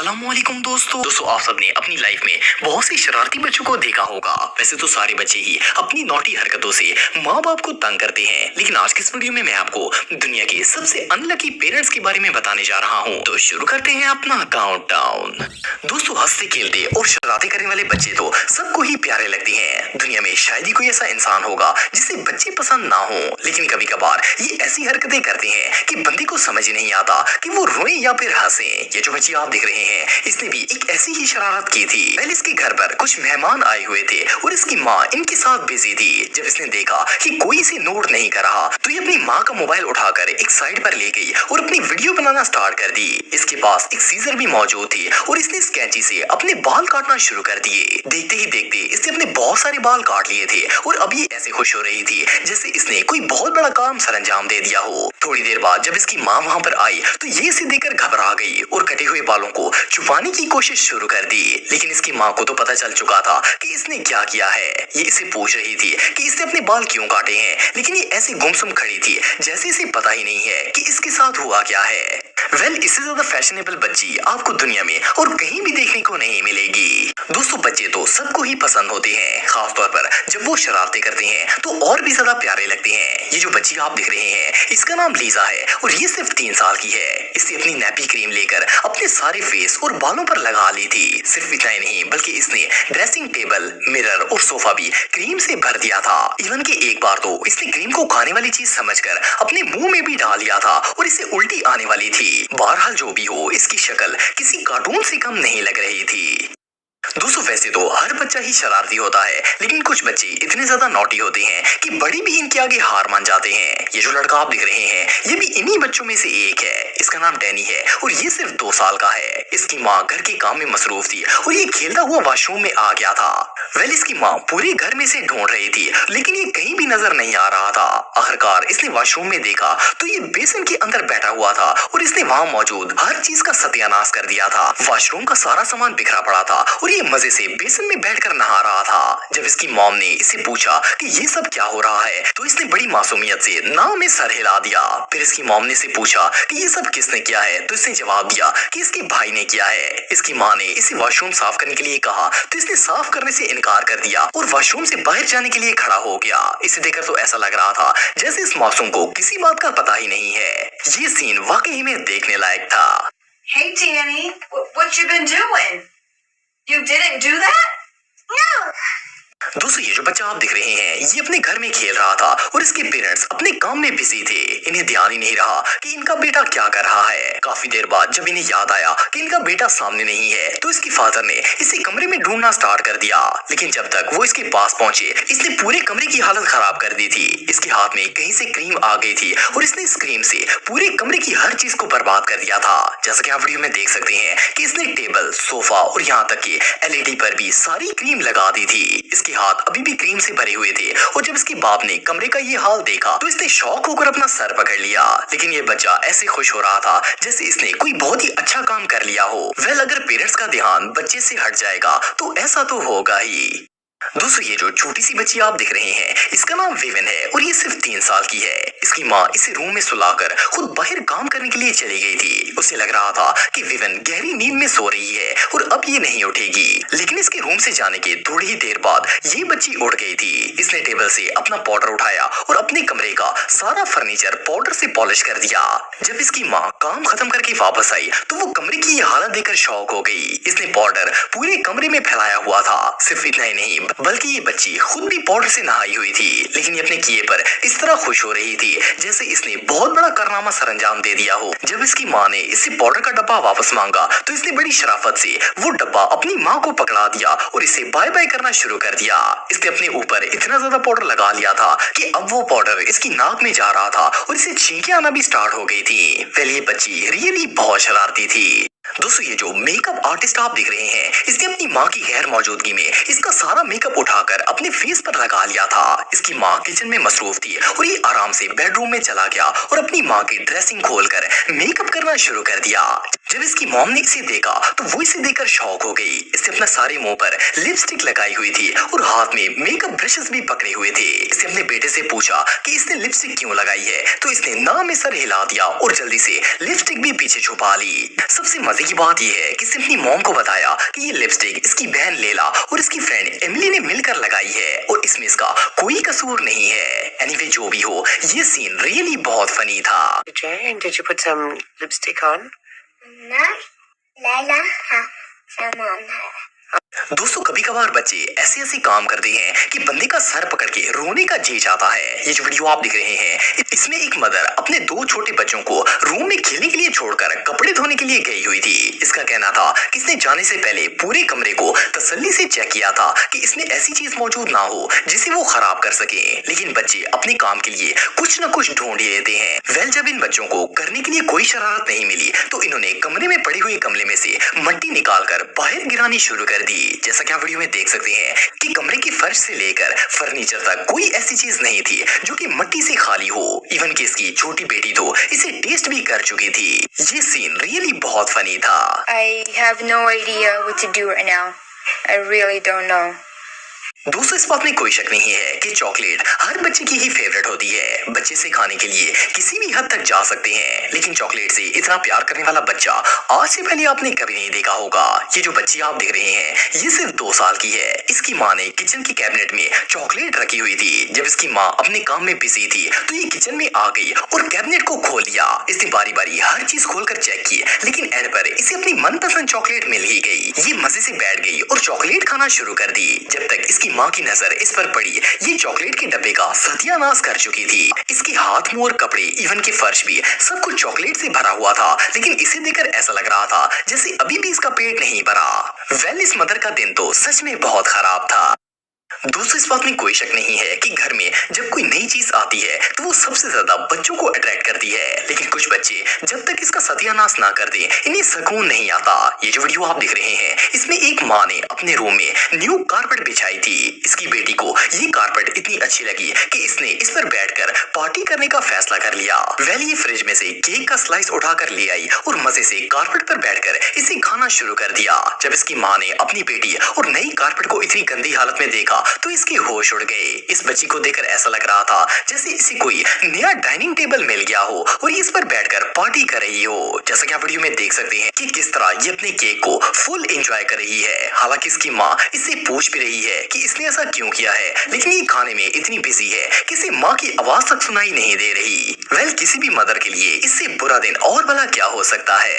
अस्सलामुअलैकुम दोस्तों आप सबने अपनी लाइफ में बहुत से शरारती बच्चों को देखा होगा। वैसे तो सारे बच्चे ही अपनी नॉटी हरकतों से माँ बाप को तंग करते हैं, लेकिन आज के इस वीडियो में मैं आपको दुनिया के सबसे अनलकी पेरेंट्स के बारे में बताने जा रहा हूँ। तो शुरू करते हैं अपना काउंटडाउन। दोस्तों, हंसते खेलते और शरारतें करने वाले बच्चे तो सबको ही प्यारे लगते हैं। दुनिया में शायद ही कोई ऐसा इंसान होगा जिसे बच्चे पसंद ना हो, लेकिन कभी कभार ये ऐसी हरकतें करते हैं कि बंदे को समझ नहीं आता कि वो रोए या फिर हंसे। ये जो बच्ची आप देख रहे हैं, इसने भी एक ऐसी ही शरारत की थी। पहले इसके घर पर कुछ मेहमान आए हुए थे और इसकी माँ इनके साथ बिजी थी। जब इसने देखा कि कोई इसे नोट नहीं कर रहा, तो ये अपनी माँ का मोबाइल उठाकर एक साइड पर ले गई और अपनी वीडियो बनाना स्टार्ट कर दी। इसके पास एक सीजर भी मौजूद थी और इसने इस कैंची से अपने बाल काटना शुरू कर दिए। देखते ही देखते इसने अपने बहुत सारे बाल काट लिए थे और अब ये ऐसे खुश हो रही थी जैसे इसने कोई बहुत बड़ा काम सरंजाम दे दिया हो। थोड़ी देर बाद जब इसकी माँ वहाँ पर आई तो ये इसे देखकर घबरा गई और कटे हुए बालों को छुपाने की कोशिश शुरू कर दी। लेकिन इसकी माँ को तो पता चल चुका था कि इसने क्या किया है। ये इसे पूछ रही थी कि इसने अपने बाल क्यों काटे हैं, लेकिन ये ऐसे गुमसुम खड़ी थी जैसे इसे पता ही नहीं है कि इसके साथ हुआ क्या है। इससे ज्यादा फैशनेबल बच्ची आपको दुनिया में और कहीं भी देखने को नहीं मिलेगी। दोस्तों, बच्चे तो सबको ही पसंद होते हैं, खासतौर पर जब वो शरारतें करते हैं तो और भी ज्यादा प्यारे लगते हैं। ये जो बच्ची आप देख रहे हैं, इसका नाम लीजा है और ये सिर्फ 3 साल की है। इसने अपनी नैपी क्रीम लेकर अपने सारे फेस और बालों पर लगा ली थी। सिर्फ इतना ही नहीं, बल्कि इसने ड्रेसिंग टेबल, मिरर और सोफा भी क्रीम से भर दिया था। इवन कि एक बार तो इसने क्रीम को खाने वाली चीज समझकर अपने मुंह में भी डाल लिया था और इसे उल्टी आने वाली थी। बहरहाल जो भी हो, इसकी शक्ल किसी कार्टून से कम नहीं लग रही थी। दोस्तों, वैसे तो हर बच्चा ही शरारती होता है, लेकिन कुछ बच्चे इतने ज्यादा नॉटी होते हैं कि बड़ी भी इनके आगे हार मान जाते हैं। ये जो लड़का आप देख रहे हैं, ये भी इन्हीं बच्चों में से एक है। इसका नाम डैनी है और ये सिर्फ 2 साल का है। इसकी माँ घर के काम में मसरूफ थी और ये खेलता हुआ वॉशरूम में आ गया था। इसकी माँ पूरे घर में से ढूंढ रही थी, लेकिन ये कहीं भी नजर नहीं आ रहा था। आखिरकार इसने वॉशरूम में देखा तो ये बेसिन के अंदर बैठा हुआ था और इसने वहाँ मौजूद हर चीज का सत्यानाश कर दिया था। वॉशरूम का सारा सामान बिखरा पड़ा था और ये मजे से बेसिन में बैठकर नहा रहा था। जब इसकी मॉम ने इससे पूछा कि ये सब क्या हो रहा है, तो इसने बड़ी मासूमियत से नाव में सर हिला दिया। फिर इसकी मॉम ने इसे पूछा कि ये सब किसने किया है, तो इसने जवाब दिया कि इसके भाई ने किया है। इसकी माँ ने इसे वॉशरूम साफ करने के लिए कहा तो इसने साफ करने से इनकार कर दिया और वॉशरूम से बाहर जाने के लिए खड़ा हो गया। इसे देखकर तो ऐसा लग रहा था जैसे इस मासूम को किसी बात का पता ही नहीं है। ये सीन वाकई में देखने लायक था। Hey Danny, what you been doing? You didn't do that? No. दोस्तों, ये जो बच्चा आप देख रहे हैं, ये अपने घर में खेल रहा था और इसके पेरेंट्स अपने काम में बिजी थे। इन्हें ध्यान ही नहीं रहा कि इनका बेटा क्या कर रहा है। काफी देर बाद जब इन्हें याद आया कि इनका बेटा सामने नहीं है, तो इसके फादर ने इसे कमरे में ढूंढना स्टार्ट कर दिया। लेकिन जब तक वो इसके पास पहुंचे, इसने पूरे कमरे की हालत खराब कर दी थी। इसके हाथ में कहीं से क्रीम आ गई थी और इसने इस क्रीम से पूरे कमरे की हर चीज को बर्बाद कर दिया था। जैसा कि आप वीडियो में देख सकते हैं कि इसने टेबल, सोफा और यहाँ तक कि एलईडी पर भी सारी क्रीम लगा दी थी। इसके हाथ अभी भी क्रीम से भरे हुए थे और जब इसके बाप ने कमरे का ये हाल देखा तो इसने शौक होकर अपना सर पकड़ लिया। लेकिन ये बच्चा ऐसे खुश हो रहा था जैसे इसने कोई बहुत ही अच्छा काम कर लिया हो। अगर पेरेंट्स का ध्यान बच्चे से हट जाएगा तो ऐसा तो होगा ही। दोस्तों, ये जो छोटी सी बच्ची आप देख रहे हैं, इसका नाम विविन है और ये सिर्फ 3 साल की है। इसकी माँ इसे रूम में सुलाकर खुद बाहर काम करने के लिए चली गई थी। उसे लग रहा था कि विविन गहरी नींद में सो रही है और अब ये नहीं उठेगी। लेकिन इसके रूम से जाने के थोड़ी ही देर बाद ये बच्ची उठ गई थी। इसने टेबल से अपना पाउडर उठाया और अपने कमरे का सारा फर्नीचर पाउडर से पॉलिश कर दिया। जब इसकी माँ काम खत्म करके वापस आई तो वो कमरे की ये हालत देखकर शॉक हो गई। इसने पाउडर पूरे कमरे में फैलाया हुआ था। सिर्फ इतना ही नहीं, बल्कि ये बच्ची खुद भी पाउडर से नहाई हुई थी। लेकिन ये अपने किए पर इस तरह खुश हो रही थी जैसे इसने बहुत बड़ा कारनामा सरंजाम दे दिया हो। जब इसकी माँ ने इससे पाउडर का डब्बा वापस मांगा तो इसने बड़ी शराफत से वो डब्बा अपनी माँ को पकड़ा दिया और इसे बाय बाय करना शुरू कर दिया। इसने अपने ऊपर इतना ज्यादा पाउडर लगा लिया था कि अब वो पाउडर इसकी नाक में जा रहा था और इसे छींकें आना भी स्टार्ट हो गई थी। ये बच्ची रियली बहुत शरारती थी। दोस्तों, ये जो मेकअप आर्टिस्ट आप देख रहे हैं, इसने अपनी माँ की गैर मौजूदगी में इसका सारा मेकअप उठाकर अपने फेस पर लगा लिया था। इसकी माँ किचन में मसरूफ थी और ये आराम से बेडरूम में चला गया और अपनी माँ की ड्रेसिंग खोलकर मेकअप करना शुरू कर दिया। जब इसकी मॉम ने इसे देखा तो वो इसे देखकर शॉक हो गई। इसने अपना सारे मुंह पर लिपस्टिक लगाई हुई थी और हाथ में मेकअप ब्रशेस भी पकड़े हुए थे। इसने अपने बेटे से पूछा कि इसने लिपस्टिक क्यों लगाई है, तो इसने ना में सर हिला दिया और जल्दी से लिपस्टिक भी पीछे छुपा ली। सबसे मजे की बात यह है कि इसने अपनी मॉम को बताया कि ये लिपस्टिक इसकी बहन लेला और इसकी फ्रेंड एमिली ने मिलकर लगाई है और इसमें इसका कोई कसूर नहीं है। एनीवे जो भी हो, ये सीन रियली बहुत फनी था। Jay, and did you put some lipstick on? No, Layla has some on her. दोस्तों कभी कभार बच्चे ऐसे ऐसे काम करते हैं कि बंदे का सर पकड़ के रोने का जी चाहता है। ये जो वीडियो आप देख रहे हैं इसमें एक मदर अपने 2 छोटे बच्चों को रूम में खेलने के लिए छोड़कर कपड़े धोने के लिए गई हुई थी। इसका कहना था कि इसने जाने से पहले पूरे कमरे को तसल्ली से चेक किया था कि इसमें ऐसी चीज मौजूद ना हो जिसे वो खराब कर सके, लेकिन बच्चे अपने काम के लिए कुछ न कुछ ढूंढ ही लेते हैं। वेल, जब इन बच्चों को करने के लिए कोई शरारत नहीं मिली तो इन्होंने कमरे में पड़े हुए गमले में से मट्टी निकालकर बाहर गिरानी शुरू कर दी। जैसा कि आप वीडियो में देख सकते हैं कि कमरे के फर्श से लेकर फर्नीचर तक कोई ऐसी चीज नहीं थी जो कि मिट्टी से खाली हो। इवन कि इसकी छोटी बेटी तो इसे टेस्ट भी कर चुकी थी। ये सीन रियली बहुत फनी था। I have no idea what to do right now. I really don't know. दोस्तों इस बात में कोई शक नहीं है कि चॉकलेट हर बच्चे की ही फेवरेट होती है। बच्चे से खाने के लिए किसी भी हद तक जा सकते हैं, लेकिन चॉकलेट से इतना प्यार करने वाला बच्चा आज से पहले आपने कभी नहीं देखा होगा। ये जो बच्ची आप देख रहे हैं ये सिर्फ 2 साल की है। इसकी माँ ने किचन के कैबिनेट में चॉकलेट रखी हुई थी। जब इसकी माँ अपने काम में बिजी थी तो ये किचन में आ गई और कैबिनेट को खोल लिया। इसने बारी बारी हर चीज खोलकर चेक की, लेकिन एंड पर इसे अपनी मनपसंद चॉकलेट मिल ही गई। ये मजे से बैठ गई और चॉकलेट खाना शुरू कर दी। जब तक इसकी माँ की नजर इस पर पड़ी ये चॉकलेट के डब्बे का सत्यानाश कर चुकी थी। इसके हाथ मुंह और कपड़े इवन के फर्श भी सब कुछ चॉकलेट से भरा हुआ था, लेकिन इसे देखकर ऐसा लग रहा था जैसे अभी भी इसका पेट नहीं भरा। वेल, इस मदर का दिन तो सच में बहुत खराब था। दोस्तों इस बात में कोई शक नहीं है कि घर में जब कोई नई चीज आती है तो वो सबसे ज्यादा बच्चों को अट्रैक्ट करती है, लेकिन कुछ बच्चे जब तक इसका सत्यानाश ना कर दें इन्हें सुकून नहीं आता। ये जो वीडियो आप देख रहे हैं इसमें एक माँ ने अपने रूम में न्यू कारपेट बिछाई थी। इसकी बेटी को ये कारपेट इतनी अच्छी लगी कि इसने इस पर बैठकर पार्टी करने का फैसला कर लिया। वेल, ये फ्रिज में से केक का स्लाइस उठाकर ले आई और मजे से कारपेट पर बैठकर इसे खाना शुरू कर दिया। जब इसकी माँ ने अपनी बेटी और नई कारपेट को इतनी गंदी हालत में देखा तो इसके होश उड़ गए। इस बच्ची को देखकर ऐसा लग रहा था जैसे इसे कोई नया डाइनिंग टेबल मिल गया हो और इस पर बैठकर पार्टी कर रही हो। जैसा कि आप वीडियो में देख सकते हैं कि किस तरह ये अपने केक को फुल एंजॉय कर रही है। हालांकि इसकी माँ इससे पूछ भी रही है कि इसने ऐसा क्यों किया है, लेकिन ये खाने में इतनी बिजी है कि इसे माँ की आवाज तक सुनाई नहीं दे रही। वेल, किसी भी मदर के लिए इससे बुरा दिन और भला क्या हो सकता है।